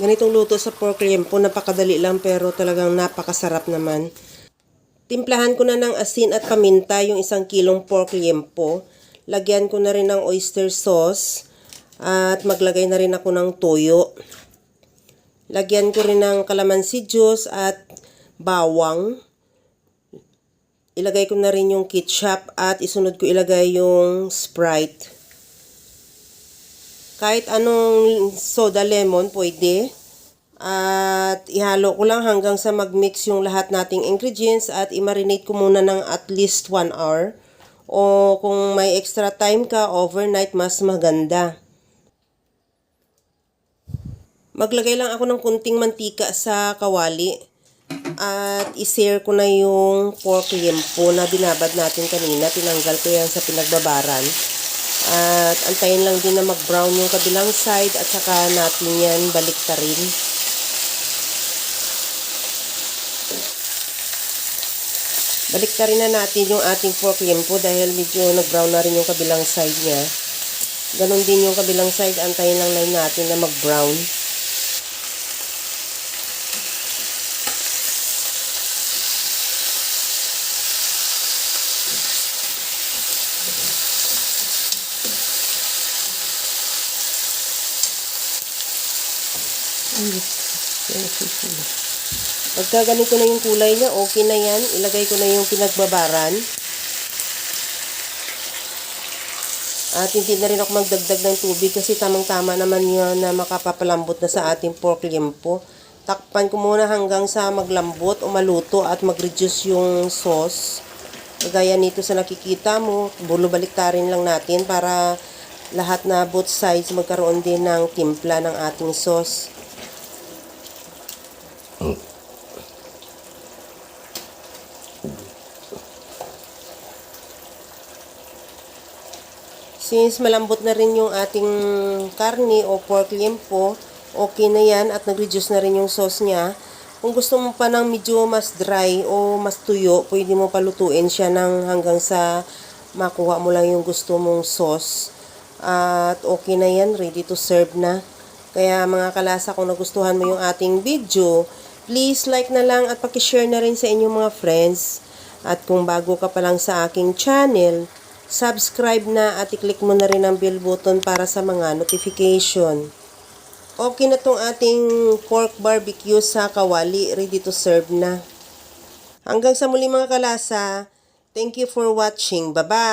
Ganitong luto sa pork liempo, napakadali lang pero talagang napakasarap naman. Timplahan ko na ng asin at paminta yung 1 kilong pork liempo. Lagyan ko na rin ng oyster sauce at maglagay na rin ako ng toyo. Lagyan ko rin ng calamansi juice at bawang. Ilagay ko na rin yung ketchup at isunod ko ilagay yung Sprite. Kahit anong soda lemon pwede. At ihalo ko lang hanggang sa mag-mix yung lahat nating ingredients at i-marinate ko muna ng at least 1 hour. O kung may extra time ka, overnight mas maganda. Maglagay lang ako ng kunting mantika sa kawali. At i-sear ko na yung pork liempo na binabad natin kanina. Tinanggal ko yan sa pinagbabaran. At antayin lang din na mag-brown yung kabilang side at saka natin yan baliktarin. Baliktarin na natin yung ating pork liempo dahil medyo nag-brown na rin yung kabilang side niya. Ganon din yung kabilang side, antayin lang natin na mag-brown. Pagka ganito na yung kulay niya, okay na yan. Ilagay ko na yung pinagbabaran. At hindi na rin ako magdagdag ng tubig kasi tamang-tama naman yun na makapapalambot na sa ating pork liempo. Takpan ko muna hanggang sa maglambot o maluto at mag-reduce yung sauce. Gaya nito sa nakikita mo, baliktarin lang natin para lahat na both sides magkaroon din ng timpla ng ating sauce. Since malambot na rin yung ating karne o pork liempo, okay na yan at nag-reduce na rin yung sauce niya. Kung gusto mo pa ng medyo mas dry o mas tuyo, pwede mo palutuin siya ng hanggang sa makuha mo lang yung gusto mong sauce. At okay na yan, ready to serve na. Kaya mga kalasa, kung nagustuhan mo yung ating video, please like na lang at pakishare na rin sa inyong mga friends. At kung bago ka pa lang sa aking channel, subscribe na at i-click mo na rin ang bell button para sa mga notification. Okay na tong ating pork barbecue sa kawali, ready to serve na. Hanggang sa muli mga kalasa, thank you for watching. Bye-bye!